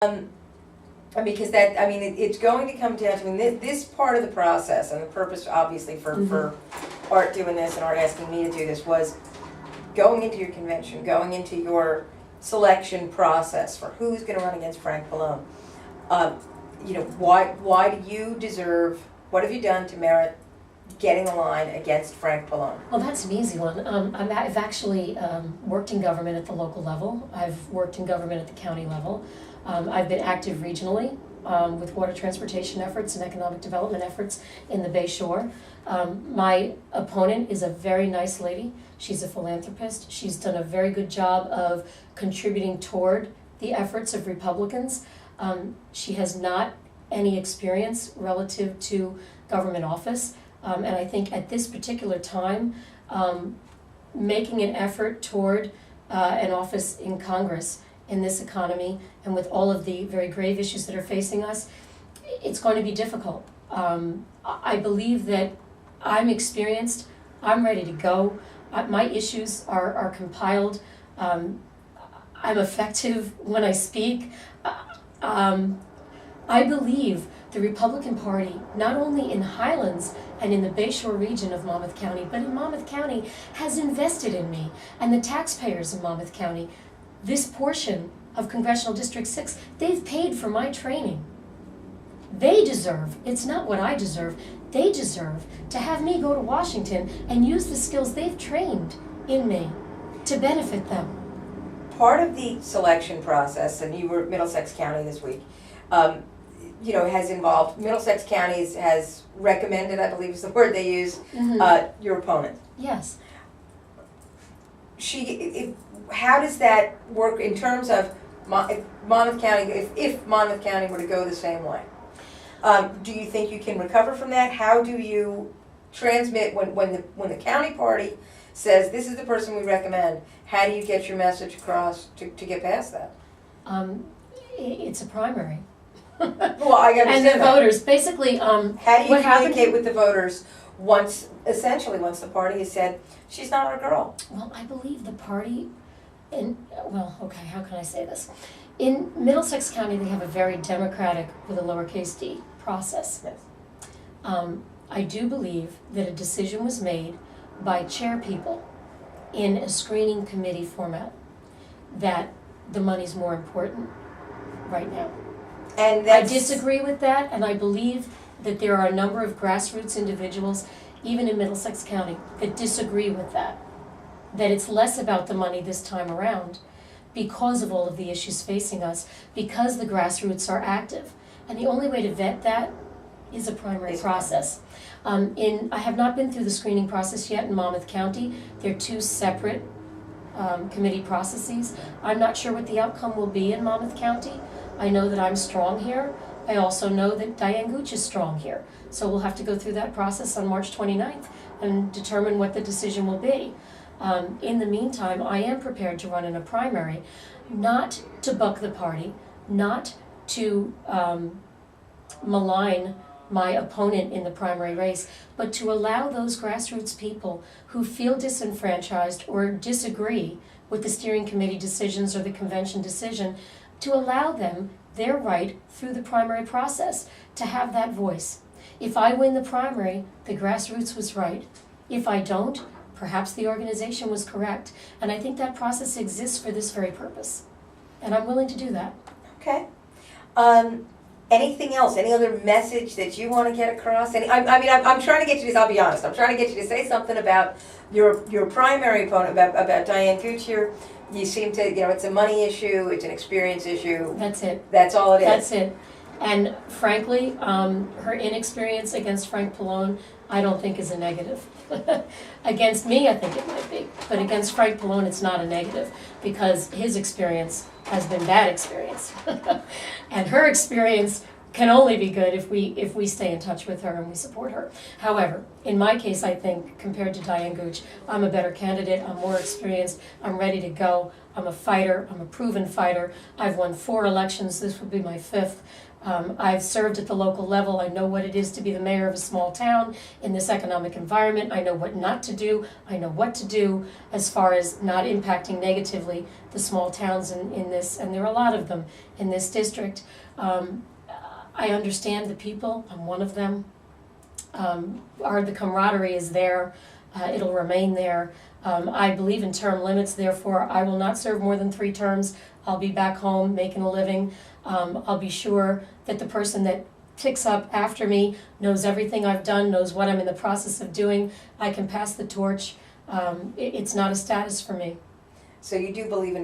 Because that, I mean, it's going to come down to, I mean, this part of the process, and the purpose obviously for Art doing this and Art asking me to do this was going into your convention, going into your selection process for who's going to run against Frank Pallone. You know, why do you deserve, what have you done to merit getting a line against Frank Pallone? Well, that's an easy one. I've actually worked in government at the local level. I've worked in government at the county level. I've been active regionally with water transportation efforts and economic development efforts in the Bay Shore. My opponent is a very nice lady. She's a philanthropist. She's done a very good job of contributing toward the efforts of Republicans. She has not any experience relative to government office. And I think at this particular time, making an effort toward an office in Congress in this economy and with all of the very grave issues that are facing us, it's going to be difficult. I believe that I'm experienced, I'm ready to go. My issues are compiled. I'm effective when I speak. I believe the Republican Party, not only in Highlands and in the Bayshore region of Monmouth County, but in Monmouth County, has invested in me, and the taxpayers in Monmouth County. This portion of Congressional District 6, they've paid for my training. They deserve, it's not what I deserve, they deserve to have me go to Washington and use the skills they've trained in me to benefit them. Part of the selection process, and you were at Middlesex County this week, you know, has involved, Middlesex County has recommended, I believe is the word they use, your opponent. Yes. How does that work in terms of Monmouth County, if Monmouth County were to go the same way? Do you think you can recover from that? How do you transmit when the county party says this is the person we recommend? How do you get your message across to get past that? It's a primary. Well, I understand and the that. voters, basically, how do you communicate with the voters once the party has said she's not our girl? Well, I believe the party, okay, how can I say this? In Middlesex County, they have a very democratic, with a lowercase d, process. Yes. I do believe that a decision was made by chair people in a screening committee format that the money's more important right now. And I disagree with that, and I believe that there are a number of grassroots individuals, even in Middlesex County, that disagree with that. That it's less about the money this time around because of all of the issues facing us, because the grassroots are active. And the only way to vet that is a primary process. I have not been through the screening process yet in Monmouth County. They're two separate committee processes. I'm not sure what the outcome will be in Monmouth County. I know that I'm strong here. I also know that Diane Gooch is strong here. So we'll have to go through that process on March 29th and determine what the decision will be. In the meantime, I am prepared to run in a primary, not to buck the party, not to malign my opponent in the primary race, but to allow those grassroots people who feel disenfranchised or disagree with the steering committee decisions or the convention decision, to allow them their right through the primary process to have that voice. If I win the primary, the grassroots was right. If I don't, perhaps the organization was correct. And I think that process exists for this very purpose. And I'm willing to do that. Okay. Anything else? Any other message that you want to get across? I'm trying to get you to, I'll be honest, I'm trying to get you to say something about your primary opponent, about Diane Gooch here. You seem to, it's a money issue, it's an experience issue. That's it. That's all it is. That's it. And frankly, her inexperience against Frank Pallone, I don't think is a negative. Against me, I think it might be. But against Frank Pallone, it's not a negative because his experience has been bad experience. And her experience can only be good if we stay in touch with her and we support her. However, in my case, I think compared to Diane Gooch, I'm a better candidate. I'm more experienced. I'm ready to go. I'm a fighter. I'm a proven fighter. I've won 4 elections. This would be my 5th. I've served at the local level. I know what it is to be the mayor of a small town in this economic environment. I know what not to do. I know what to do as far as not impacting negatively the small towns in this, and there are a lot of them in this district. I understand the people. I'm one of them. The camaraderie is there. It'll remain there. I believe in term limits, therefore I will not serve more than 3 terms. I'll be back home making a living. I'll be sure that the person that picks up after me knows everything I've done, knows what I'm in the process of doing. I can pass the torch. It's not a status for me. So you do believe in